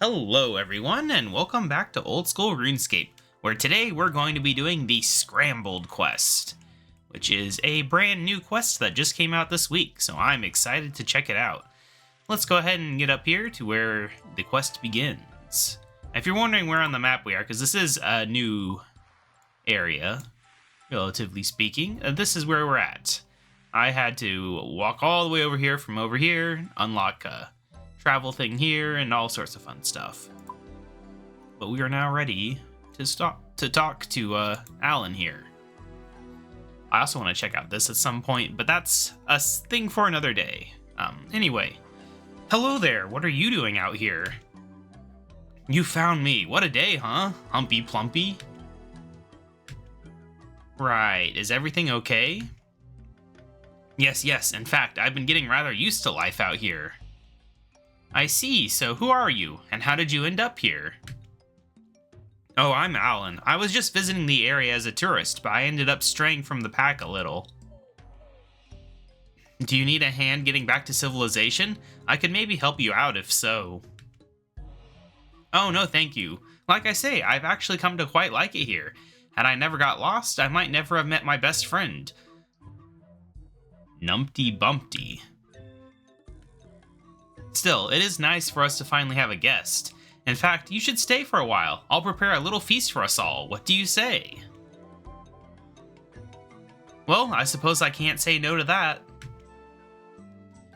Hello everyone, and welcome back to Old School RuneScape, where today we're going to be doing the Scrambled quest, which is a brand new quest that just came out this week, so I'm excited to check it out. Let's go ahead and get up here to where the quest begins. If you're wondering where on the map we are, because this is a new area, relatively speaking, this is where we're at. I had to walk all the way over here from over here, unlock a travel thing here, and all sorts of fun stuff. But we are now ready to talk to Alan here. I also want to check out this at some point, but that's a thing for another day. Anyway, hello there. What are you doing out here? You found me. What a day, huh? Humpy Plumpy. Right. Is everything okay? Yes. In fact, I've been getting rather used to life out here. I see. So who are you, and how did you end up here? Oh, I'm Alan. I was just visiting the area as a tourist, but I ended up straying from the pack a little. Do you need a hand getting back to civilization? I could maybe help you out if so. Oh, no thank you. Like I say, I've actually come to quite like it here. Had I never got lost, I might never have met my best friend. Numpty Bumpty. Still, it is nice for us to finally have a guest. In fact, you should stay for a while. I'll prepare a little feast for us all. What do you say? Well, I suppose I can't say no to that.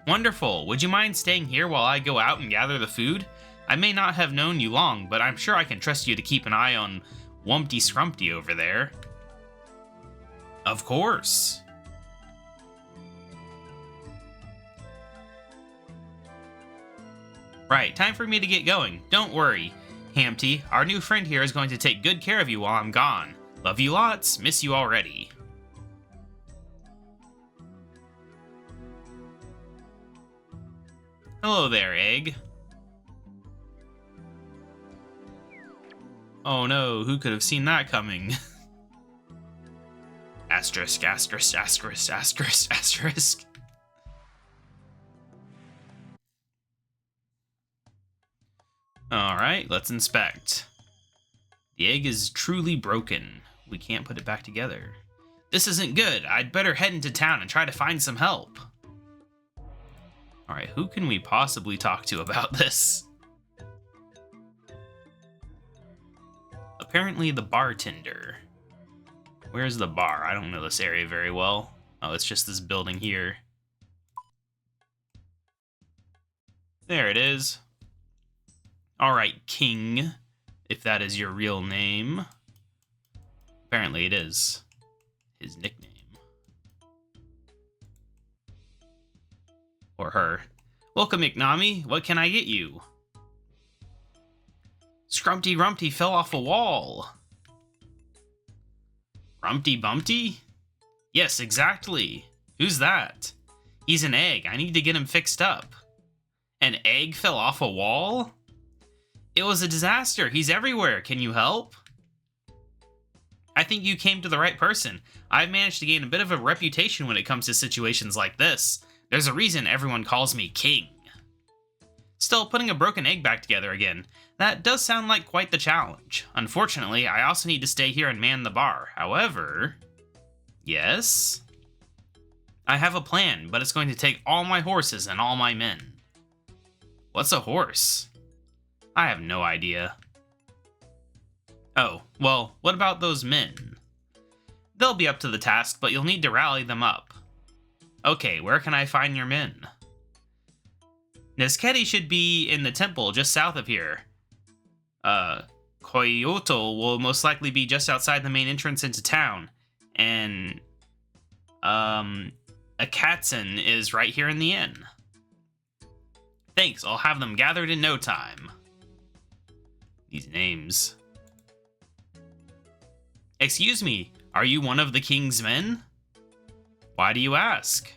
Wonderful. Would you mind staying here while I go out and gather the food? I may not have known you long, but I'm sure I can trust you to keep an eye on Wumpty Scrumpty over there. Of course. Right, time for me to get going. Don't worry, Hampty. Our new friend here is going to take good care of you while I'm gone. Love you lots, miss you already. Hello there, Egg. Oh no, who could have seen that coming? Asterisk, asterisk, asterisk, asterisk, asterisk. Alright, let's inspect. The egg is truly broken. We can't put it back together. This isn't good. I'd better head into town and try to find some help. Alright, who can we possibly talk to about this? Apparently the bartender. Where's the bar? I don't know this area very well. Oh, it's just this building here. There it is. Alright, King, if that is your real name. Apparently it is his nickname. Or her. Welcome, Iknami. What can I get you? Scrumpty Rumpty fell off a wall. Rumpty Bumpty? Yes, exactly. Who's that? He's an egg. I need to get him fixed up. An egg fell off a wall? It was a disaster. He's everywhere. Can you help? I think you came to the right person. I've managed to gain a bit of a reputation when it comes to situations like this. There's a reason everyone calls me King. Still, putting a broken egg back together again. That does sound like quite the challenge. Unfortunately, I also need to stay here and man the bar. However... Yes? I have a plan, but it's going to take all my horses and all my men. What's a horse? I have no idea. Oh, well, what about those men? They'll be up to the task, but you'll need to rally them up. Okay, where can I find your men? Nisketi should be in the temple just south of here. Koyoto will most likely be just outside the main entrance into town. And, Akatsun is right here in the inn. Thanks, I'll have them gathered in no time. These names. Excuse me, are you one of the king's men? Why do you ask?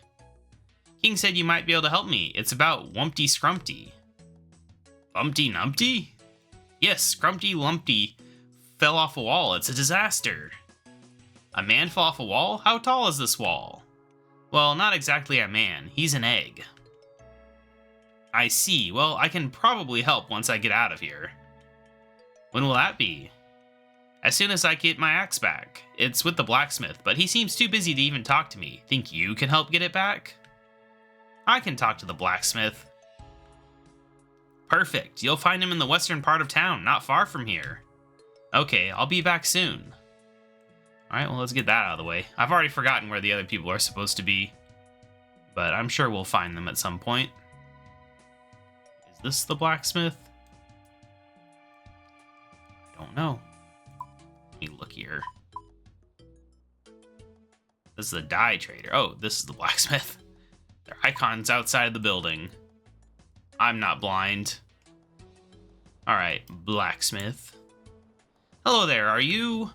King said you might be able to help me. It's about Wumpty Scrumpty. Bumpty Numpty? Yes, Scrumpty Lumpty fell off a wall. It's a disaster. A man fell off a wall? How tall is this wall? Well, not exactly a man. He's an egg. I see. Well, I can probably help once I get out of here. When will that be? As soon as I get my axe back. It's with the blacksmith, but he seems too busy to even talk to me. Think you can help get it back? I can talk to the blacksmith. Perfect. You'll find him in the western part of town, not far from here. Okay, I'll be back soon. Alright, well, let's get that out of the way. I've already forgotten where the other people are supposed to be, but I'm sure we'll find them at some point. Is this the blacksmith? I don't know. Let me look here. This is the dye trader. Oh, this is the blacksmith. Their icon's outside the building. I'm not blind. Alright, blacksmith. Hello there, are you...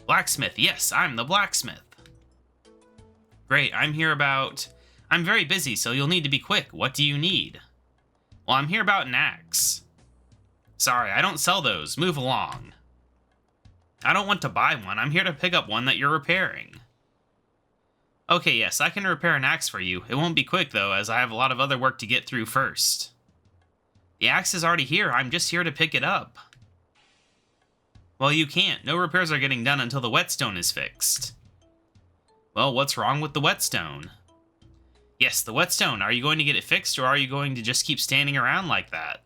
Blacksmith? Yes, I'm the blacksmith. Great, I'm very busy, so you'll need to be quick. What do you need? Well, I'm here about an axe. Sorry, I don't sell those. Move along. I don't want to buy one. I'm here to pick up one that you're repairing. Okay, yes, I can repair an axe for you. It won't be quick, though, as I have a lot of other work to get through first. The axe is already here. I'm just here to pick it up. Well, you can't. No repairs are getting done until the whetstone is fixed. Well, what's wrong with the whetstone? Yes, the whetstone. Are you going to get it fixed, or are you going to just keep standing around like that?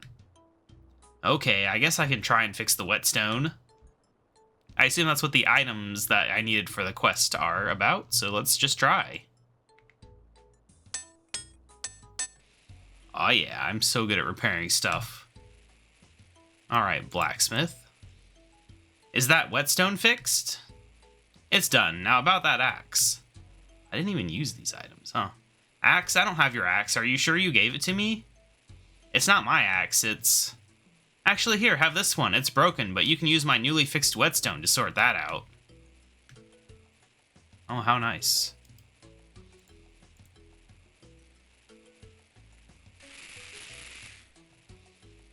Okay, I guess I can try and fix the whetstone. I assume that's what the items that I needed for the quest are about, so let's just try. Oh yeah, I'm so good at repairing stuff. Alright, blacksmith. Is that whetstone fixed? It's done. Now about that axe. I didn't even use these items, huh? Axe? I don't have your axe. Are you sure you gave it to me? It's not my axe, it's... Actually, here, have this one. It's broken, but you can use my newly fixed whetstone to sort that out. Oh, how nice.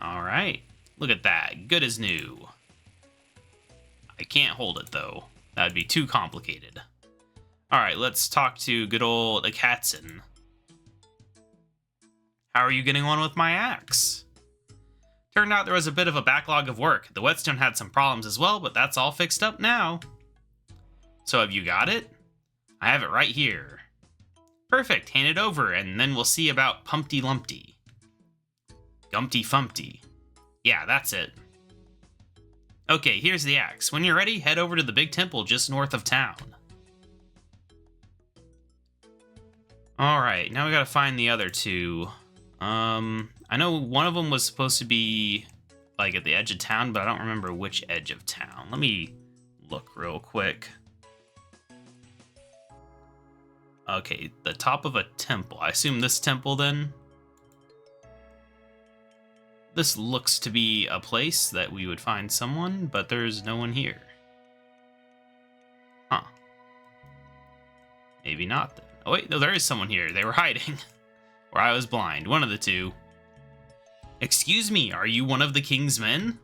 Alright. Look at that. Good as new. I can't hold it, though. That'd be too complicated. Alright, let's talk to good old Akatsun. How are you getting on with my axe? Turned out there was a bit of a backlog of work. The whetstone had some problems as well, but that's all fixed up now. So have you got it? I have it right here. Perfect, hand it over, and then we'll see about Pumpty Lumpty. Gumpty Fumpty. Yeah, that's it. Okay, here's the axe. When you're ready, head over to the big temple just north of town. Alright, now we gotta find the other two. I know one of them was supposed to be, like, at the edge of town, but I don't remember which edge of town. Let me look real quick. Okay, the top of a temple. I assume this temple, then? This looks to be a place that we would find someone, but there's no one here. Huh. Maybe not, then. Oh, wait, no, there is someone here. They were hiding. Or I was blind. One of the two. Excuse me, are you one of the king's men?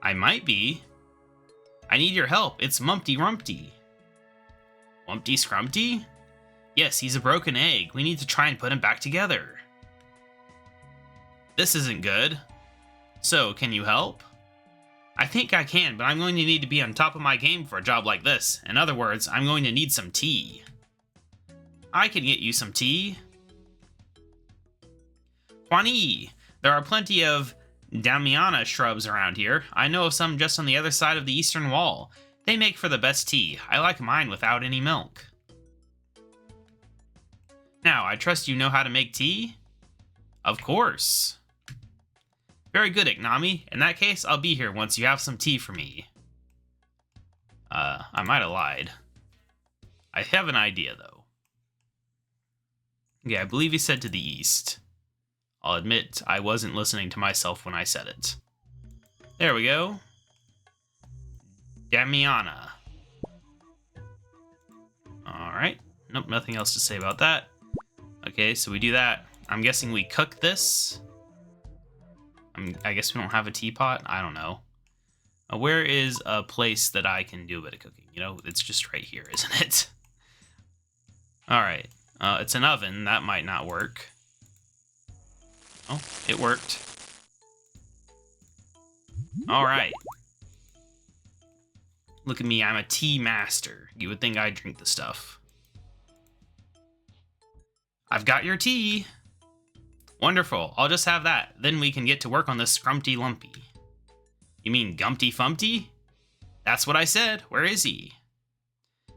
I might be. I need your help. It's Mumpty Rumpty. Wumpty Scrumpty? Yes, he's a broken egg. We need to try and put him back together. This isn't good. So, can you help? I think I can, but I'm going to need to be on top of my game for a job like this. In other words, I'm going to need some tea. I can get you some tea. Kwani, there are plenty of Damiana shrubs around here. I know of some just on the other side of the eastern wall. They make for the best tea. I like mine without any milk. Now, I trust you know how to make tea? Of course. Very good, Iknami. In that case, I'll be here once you have some tea for me. I might have lied. I have an idea, though. Okay, I believe he said to the east. I'll admit, I wasn't listening to myself when I said it. There we go. Damiana. Alright. Nope, nothing else to say about that. Okay, so we do that. I'm guessing we cook this. I guess we don't have a teapot. I don't know. Where is a place that I can do a bit of cooking? You know, it's just right here, isn't it? Alright. It's an oven. That might not work. Oh, it worked. All right. Look at me, I'm a tea master. You would think I'd drink the stuff. I've got your tea. Wonderful, I'll just have that. Then we can get to work on this Scrumpty Lumpy. You mean Gumpty Fumpty? That's what I said. Where is he?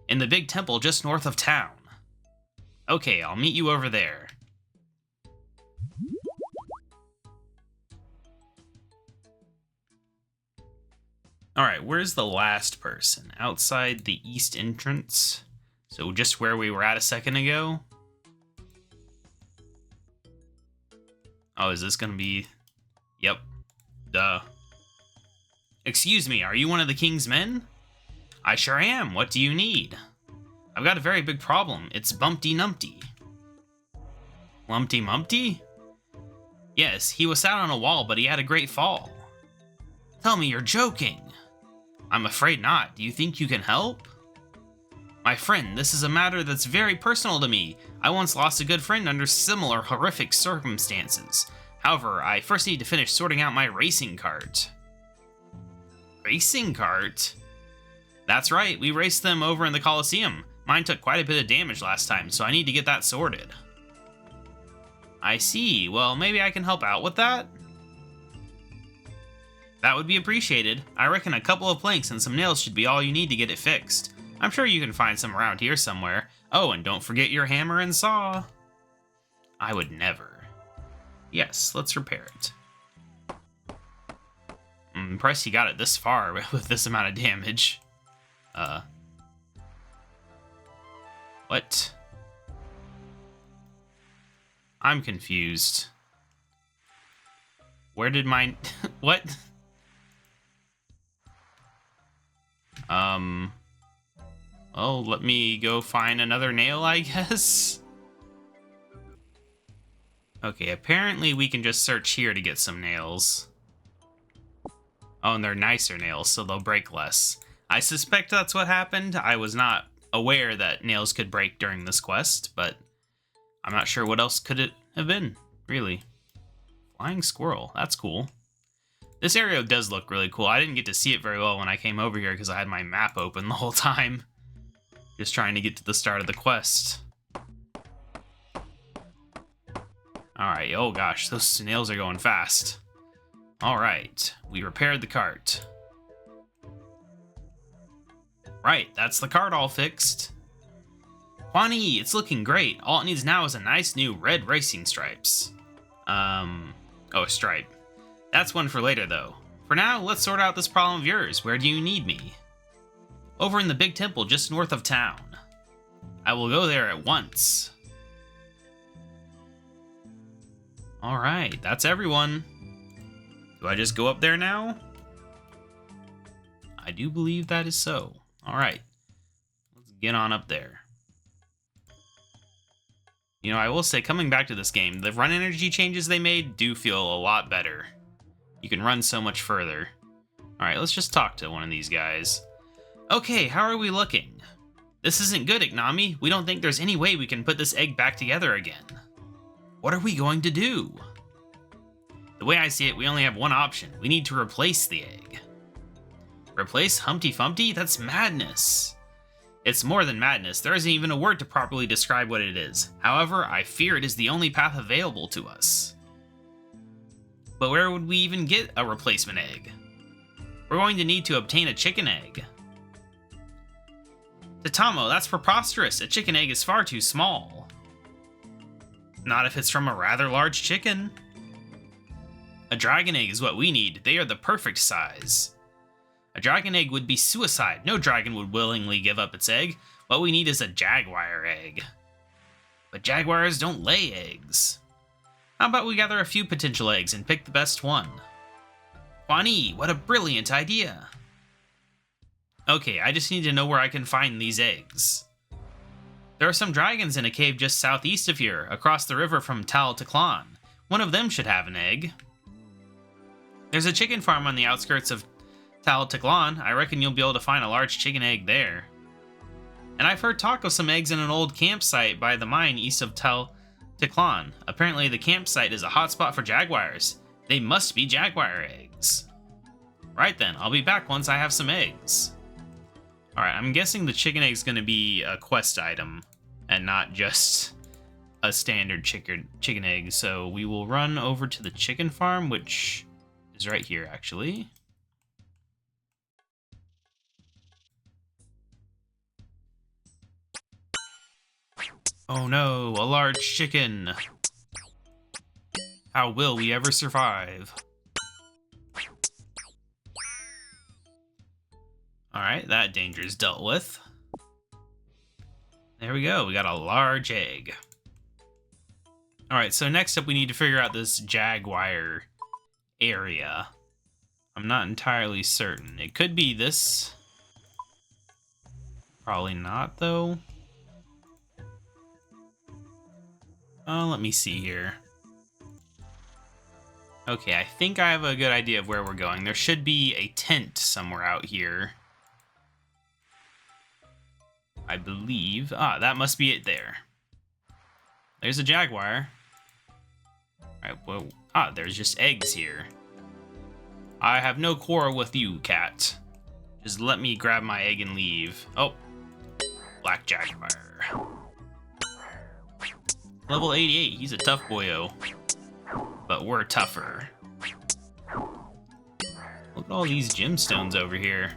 In the big temple just north of town. Okay, I'll meet you over there. Alright, where's the last person? Outside the east entrance? So just where we were at a second ago? Oh, is this gonna be... Yep. Duh. Excuse me, are you one of the king's men? I sure am. What do you need? I've got a very big problem. It's Bumpty Numpty. Lumpty Mumpty? Yes, he was sat on a wall, but he had a great fall. Tell me you're joking. I'm afraid not. Do you think you can help? My friend, this is a matter that's very personal to me. I once lost a good friend under similar horrific circumstances. However, I first need to finish sorting out my racing cart. Racing cart? That's right, we raced them over in the Colosseum. Mine took quite a bit of damage last time, so I need to get that sorted. I see. Well, maybe I can help out with that? That would be appreciated. I reckon a couple of planks and some nails should be all you need to get it fixed. I'm sure you can find some around here somewhere. Oh, and don't forget your hammer and saw. I would never. Yes, let's repair it. I'm impressed he got it this far with this amount of damage. What? I'm confused. Where did mine... What? Well, let me go find another nail, I guess. Okay, apparently we can just search here to get some nails. Oh, and they're nicer nails, so they'll break less. I suspect that's what happened. I was not aware that nails could break during this quest, but I'm not sure what else could it have been, really. Flying squirrel, that's cool. This area does look really cool. I didn't get to see it very well when I came over here because I had my map open the whole time. Just trying to get to the start of the quest. Alright, oh gosh, those snails are going fast. Alright, we repaired the cart. Right, that's the cart all fixed. Juani, it's looking great. All it needs now is a nice new red racing stripes. Oh, a stripe. That's one for later, though. For now, let's sort out this problem of yours. Where do you need me? Over in the big temple just north of town. I will go there at once. Alright, that's everyone. Do I just go up there now? I do believe that is so. Alright, let's get on up there. You know, I will say, coming back to this game, the run energy changes they made do feel a lot better. You can run so much further. Alright, let's just talk to one of these guys. Okay, how are we looking? This isn't good, Ignami. We don't think there's any way we can put this egg back together again. What are we going to do? The way I see it, we only have one option. We need to replace the egg. Replace Humpty Fumpty? That's madness. It's more than madness. There isn't even a word to properly describe what it is. However, I fear it is the only path available to us. But where would we even get a replacement egg? We're going to need to obtain a chicken egg. Tatamo, that's preposterous. A chicken egg is far too small. Not if it's from a rather large chicken. A dragon egg is what we need. They are the perfect size. A dragon egg would be suicide. No dragon would willingly give up its egg. What we need is a jaguar egg. But jaguars don't lay eggs. How about we gather a few potential eggs and pick the best one? Juani, what a brilliant idea. Okay, I just need to know where I can find these eggs. There are some dragons in a cave just southeast of here, across the river from Tal Teclan. One of them should have an egg. There's a chicken farm on the outskirts of Tal Teclan. I reckon you'll be able to find a large chicken egg there. And I've heard talk of some eggs in an old campsite by the mine east of Tal Tiklan, apparently the campsite is a hotspot for jaguars. They must be jaguar eggs. Right then, I'll be back once I have some eggs. Alright, I'm guessing the chicken egg's gonna be a quest item and not just a standard chicken egg. So we will run over to the chicken farm, which is right here, actually. Oh no, a large chicken. How will we ever survive? Alright, that danger is dealt with. There we go, we got a large egg. Alright, so next up we need to figure out this jaguar area. I'm not entirely certain. It could be this. Probably not, though. Let me see here. Okay, I think I have a good idea of where we're going. There should be a tent somewhere out here. I believe. Ah, that must be it there. There's a jaguar. Alright, well, there's just eggs here. I have no quarrel with you, cat. Just let me grab my egg and leave. Oh, black jaguar. Level 88, he's a tough boyo. But we're tougher. Look at all these gemstones over here.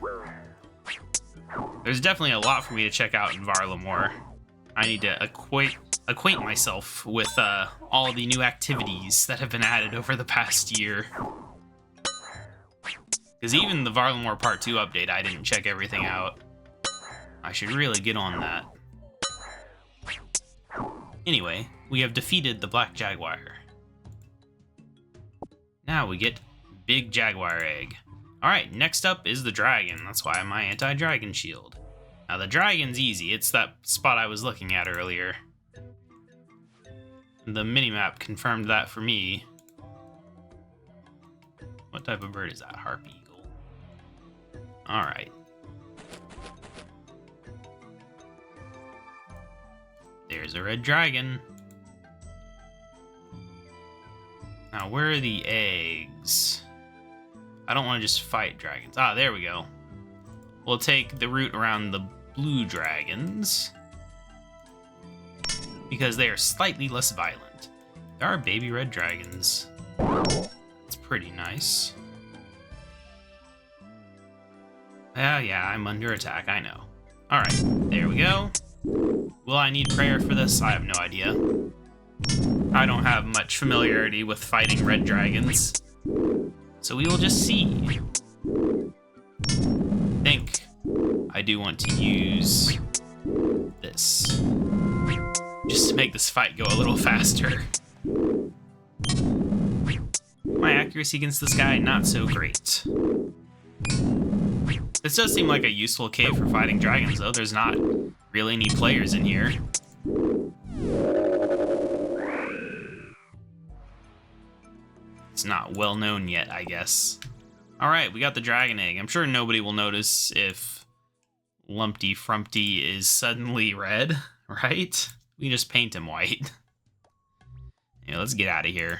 There's definitely a lot for me to check out in Varlamore. I need to acquaint myself with all the new activities that have been added over the past year. Because even the Varlamore Part 2 update, I didn't check everything out. I should really get on that. Anyway, we have defeated the Black Jaguar. Now we get Big Jaguar Egg. Alright, next up is the dragon. That's why my anti-dragon shield. Now the dragon's easy. It's that spot I was looking at earlier. The minimap confirmed that for me. What type of bird is that? Harp eagle. Alright. There's a red dragon. Now, where are the eggs? I don't want to just fight dragons. Ah, there we go. We'll take the route around the blue dragons, because they are slightly less violent. There are baby red dragons. It's pretty nice. Yeah, I'm under attack, I know. Alright, there we go. Will I need prayer for this? I have no idea. I don't have much familiarity with fighting red dragons, so we will just see. I think I do want to use this, just to make this fight go a little faster. My accuracy against this guy, not so great. This does seem like a useful cave for fighting dragons, though. There's not really any players in here. It's not well known yet, I guess. Alright, we got the dragon egg. I'm sure nobody will notice if Lumpty Frumpty is suddenly red, right? We can just paint him white. Yeah, let's get out of here.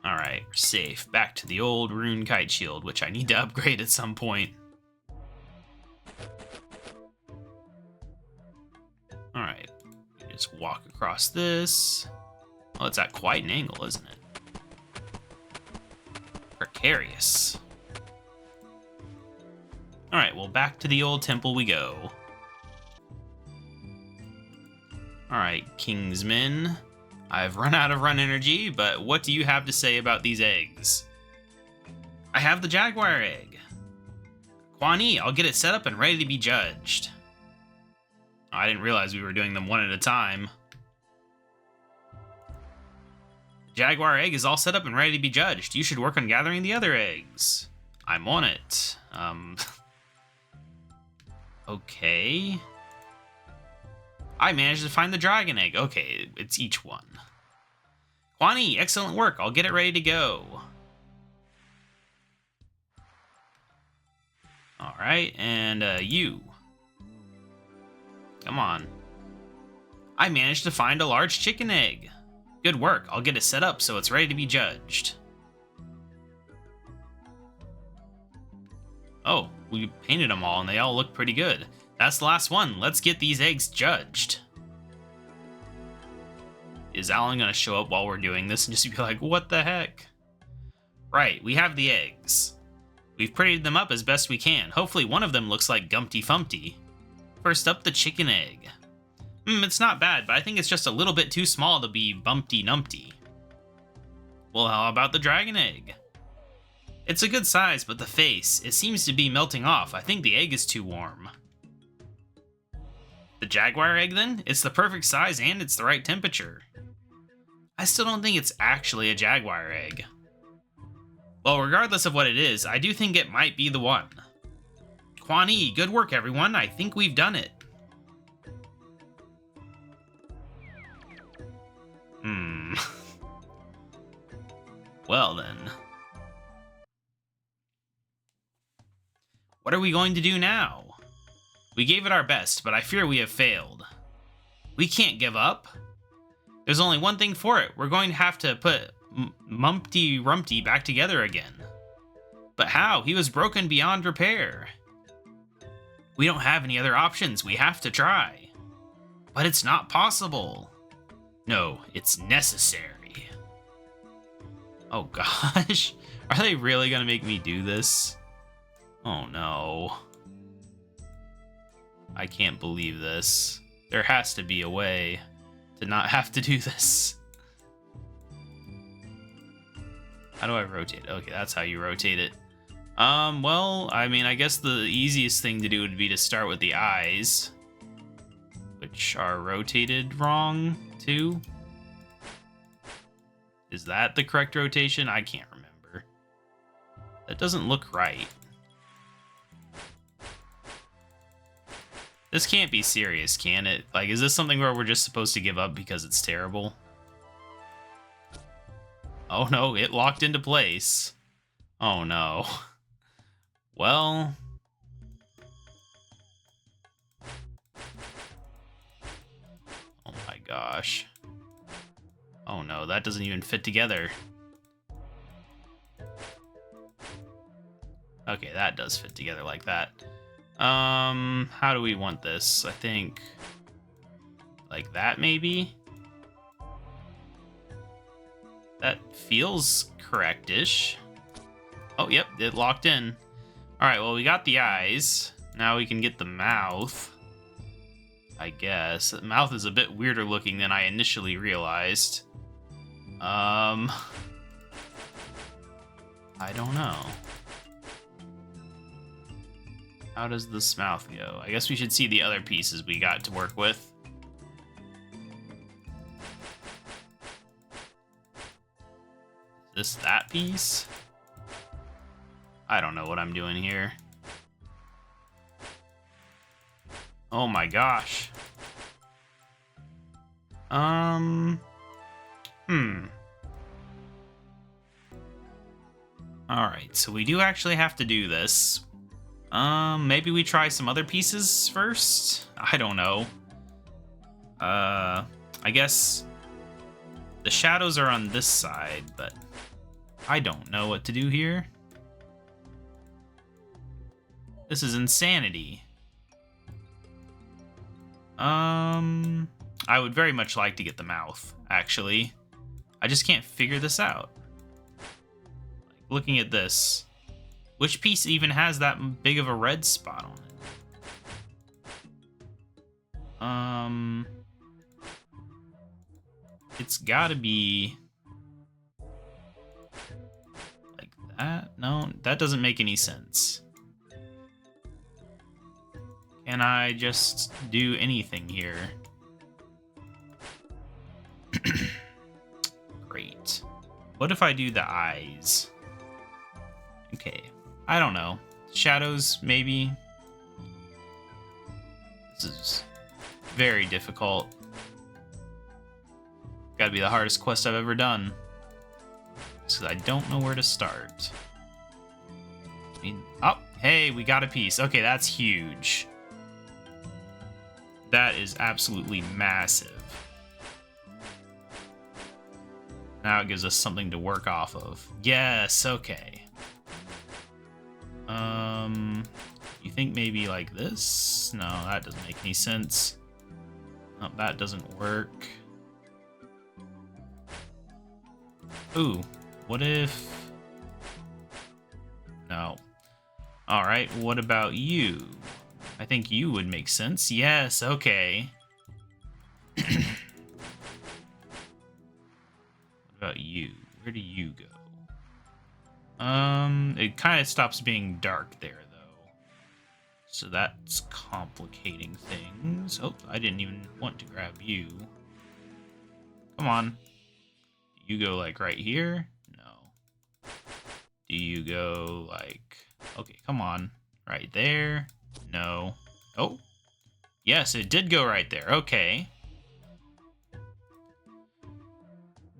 Alright, we're safe. Back to the old rune kite shield, which I need to upgrade at some point. Alright, just walk across this. Well, it's at quite an angle, isn't it? Precarious. Alright, well, back to the old temple we go. Alright, Kingsmen. I've run out of run energy, but what do you have to say about these eggs? I have the jaguar egg. Kwani, I'll get it set up and ready to be judged. Oh, I didn't realize we were doing them one at a time. Jaguar egg is all set up and ready to be judged. You should work on gathering the other eggs. I'm on it. Okay. I managed to find the dragon egg. Okay, it's each one. Kwani, excellent work. I'll get it ready to go. Alright, and you. Come on. I managed to find a large chicken egg. Good work. I'll get it set up so it's ready to be judged. Oh, we painted them all and they all look pretty good. That's the last one. Let's get these eggs judged. Is Alan going to show up while we're doing this and just be like, what the heck? Right, we have the eggs. We've prettied them up as best we can. Hopefully one of them looks like Gumpty Fumpty. First up, the chicken egg. It's not bad, but I think it's just a little bit too small to be Bumpty Numpty. Well, how about the dragon egg? It's a good size, but the face, it seems to be melting off. I think the egg is too warm. The jaguar egg, then? It's the perfect size and it's the right temperature. I still don't think it's actually a jaguar egg. Well, regardless of what it is, I do think it might be the one. Quan Yi, good work, everyone. I think we've done it. Well, then. What are we going to do now? We gave it our best, but I fear we have failed. We can't give up. There's only one thing for it. We're going to have to put Mumpty Rumpty back together again. But how? He was broken beyond repair. We don't have any other options. We have to try. But it's not possible. No, it's necessary. Oh gosh. Are they really gonna make me do this? Oh no. I can't believe this. There has to be a way to not have to do this. How do I rotate it? Okay, that's how you rotate it. Well, I mean, I guess the easiest thing to do would be to start with the eyes, which are rotated wrong, too. Is that the correct rotation? I can't remember. That doesn't look right. This can't be serious, can it? Like, is this something where we're just supposed to give up because it's terrible? Oh no, it locked into place. Oh no. Well... oh my gosh. Oh no, that doesn't even fit together. Okay, that does fit together like that. How do we want this? I think... like that, maybe? That feels correct-ish. Oh, yep, it locked in. Alright, well, we got the eyes. Now we can get the mouth. I guess. The mouth is a bit weirder looking than I initially realized. I don't know. How does this mouth go? I guess we should see the other pieces we got to work with. Is this that piece? I don't know what I'm doing here. Oh my gosh. Alright, so we do actually have to do this. Maybe we try some other pieces first? I don't know. I guess the shadows are on this side, but I don't know what to do here. This is insanity. I would very much like to get the mouth, actually. I just can't figure this out. Like, looking at this, which piece even has that big of a red spot on it? It's gotta be like that. No, that doesn't make any sense. Can I just do anything here? Great. What if I do the eyes? Okay, I don't know. Shadows, maybe? This is very difficult. Gotta be the hardest quest I've ever done. Because I don't know where to start. I mean, oh, hey, we got a piece. Okay, that's huge. That is absolutely massive. Now it gives us something to work off of. Yes, okay. You think maybe like this? No, that doesn't make any sense. Oh, that doesn't work. Ooh, what if... No. Alright, what about you? I think you would make sense. Yes, okay. What about you? Where do you go? It kind of stops being dark there, though. So that's complicating things. Oh, I didn't even want to grab you. Come on. Do you go, like, right here? No. Do you go, like... Okay, come on. Right there? No. Oh. Yes, it did go right there. Okay.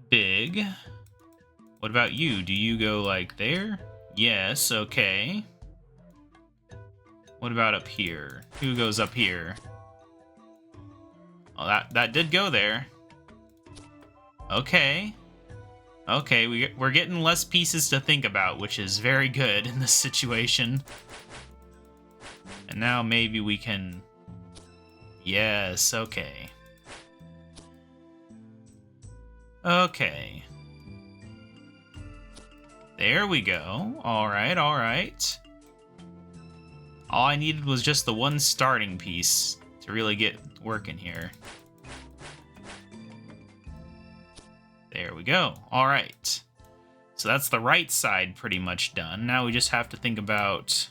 Big. What about you? Do you go like there? Yes, okay. What about up here? Who goes up here? Oh, that did go there. Okay. Okay, we're getting less pieces to think about, which is very good in this situation. And now maybe we can... Yes, okay. Okay. There we go. Alright, alright. All I needed was just the one starting piece to really get working here. There we go. Alright. So that's the right side pretty much done. Now we just have to think about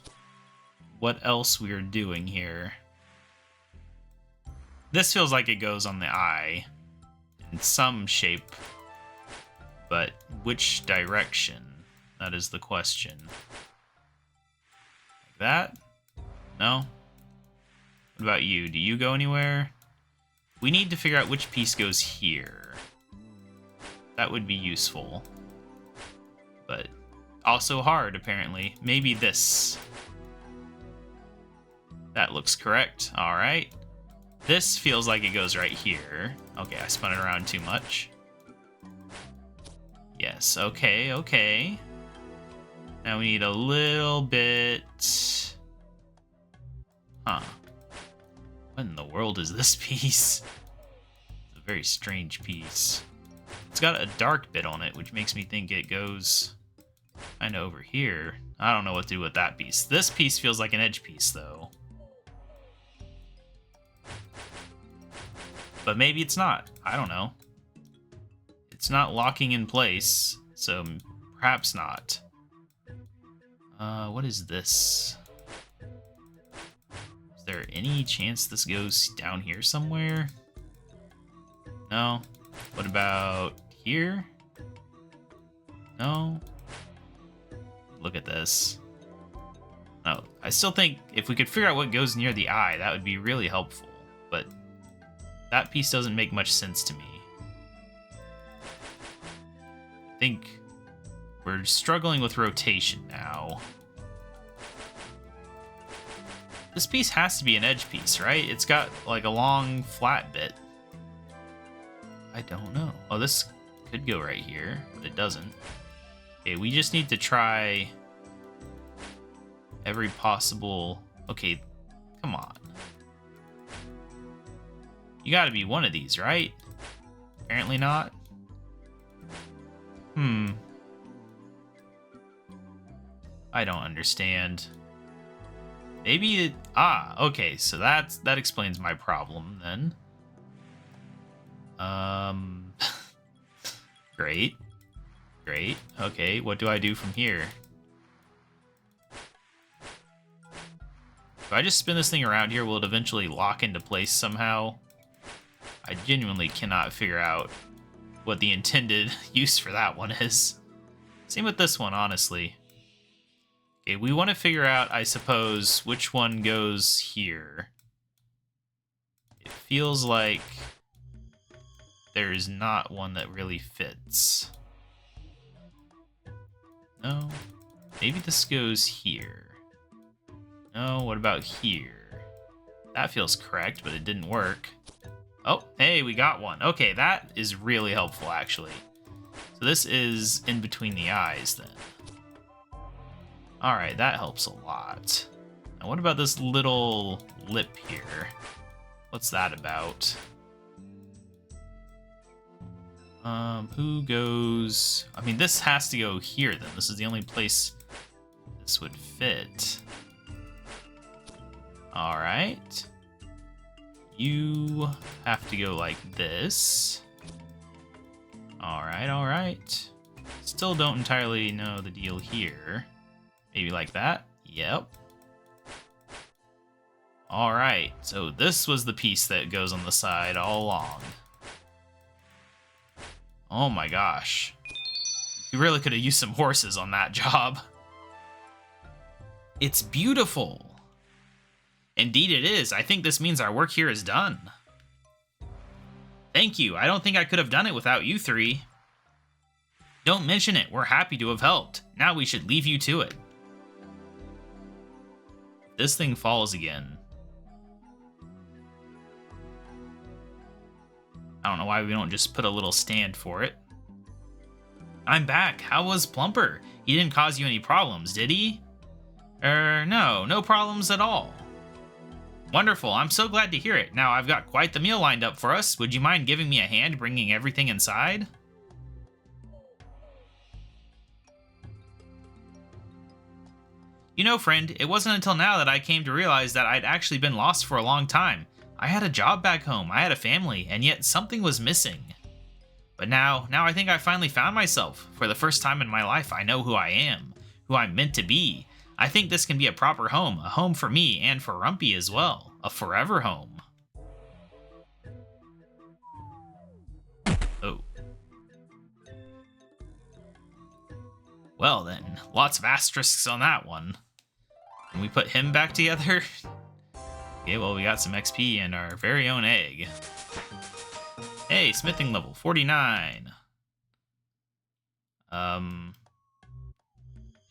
what else we are doing here. This feels like it goes on the eye in some shape, but which direction? That is the question. Like that? No? What about you? Do you go anywhere? We need to figure out which piece goes here. That would be useful. But also hard, apparently. Maybe this. That looks correct. Alright. This feels like it goes right here. Okay, I spun it around too much. Yes, okay, okay. Now we need a little bit... Huh. What in the world is this piece? It's a very strange piece. It's got a dark bit on it, which makes me think it goes kind of over here. I don't know what to do with that piece. This piece feels like an edge piece, though. But maybe it's not. I don't know. It's not locking in place, so perhaps not. What is this? Is there any chance this goes down here somewhere? No? What about here? No? Look at this. No, I still think if we could figure out what goes near the eye, that would be really helpful. But that piece doesn't make much sense to me. I think we're struggling with rotation now. This piece has to be an edge piece, right? It's got like a long flat bit. I don't know. Oh, this could go right here, but it doesn't. Okay, we just need to try every possible... Okay, come on. You gotta be one of these, right? Apparently not. I don't understand. Maybe it... Ah, okay, so that explains my problem, then. Great. Great. Okay, what do I do from here? If I just spin this thing around here, will it eventually lock into place somehow? I genuinely cannot figure out what the intended use for that one is. Same with this one, honestly. Okay, we want to figure out, I suppose, which one goes here. It feels like there's not one that really fits. No? Maybe this goes here. No, what about here? That feels correct, but it didn't work. Oh, hey, we got one. Okay, that is really helpful, actually. So this is in between the eyes then. Alright, that helps a lot. Now what about this little lip here? What's that about? Who goes... I mean, this has to go here then. This is the only place this would fit. Alright. You have to go like this. Alright, alright. Still don't entirely know the deal here. Maybe like that? Yep. Alright, so this was the piece that goes on the side all along. Oh my gosh. You really could have used some horses on that job. It's beautiful. Indeed it is. I think this means our work here is done. Thank you. I don't think I could have done it without you three. Don't mention it. We're happy to have helped. Now we should leave you to it. This thing falls again. I don't know why we don't just put a little stand for it. I'm back. How was Plumper? He didn't cause you any problems, did he? No problems at all. Wonderful. I'm so glad to hear it. Now I've got quite the meal lined up for us. Would you mind giving me a hand bringing everything inside? You know, friend, it wasn't until now that I came to realize that I'd actually been lost for a long time. I had a job back home, I had a family, and yet something was missing. But now I think I finally found myself. For the first time in my life, I know who I am, who I'm meant to be. I think this can be a proper home, a home for me and for Rumpy as well. A forever home. Oh. Well then, lots of asterisks on that one. Can we put him back together? Okay, well we got some XP and our very own egg. Hey, smithing level 49.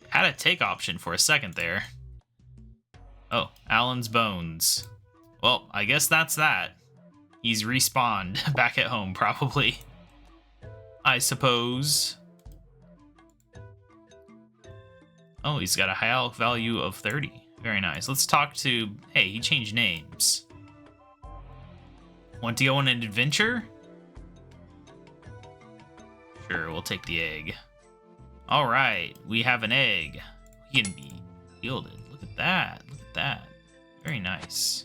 Had a take option for a second there. Oh, Alan's bones. Well, I guess that's that. He's respawned back at home, probably. I suppose. Oh, he's got a high health value of 30. Very nice. Let's talk to... Hey, he changed names. Want to go on an adventure? Sure, we'll take the egg. Alright, we have an egg. He can be wielded. Look at that. Look at that. Very nice.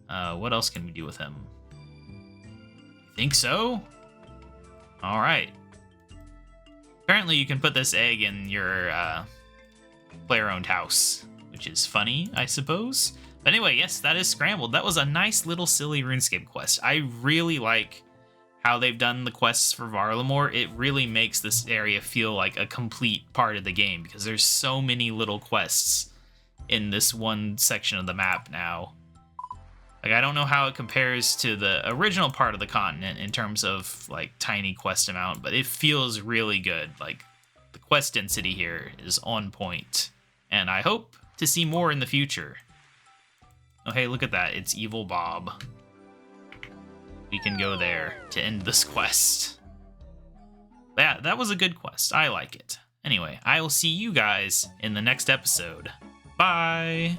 What else can we do with him? Think so? Alright. Apparently you can put this egg in your player-owned house, which is funny, I suppose. But anyway, yes, that is Scrambled. That was a nice little silly RuneScape quest. I really like how they've done the quests for Varlamore. It really makes this area feel like a complete part of the game because there's so many little quests in this one section of the map now. Like, I don't know how it compares to the original part of the continent in terms of, like, tiny quest amount, but it feels really good. Like, the quest density here is on point, and I hope to see more in the future. Oh, hey, look at that. It's Evil Bob. We can go there to end this quest. Yeah, that was a good quest. I like it. Anyway, I will see you guys in the next episode. Bye!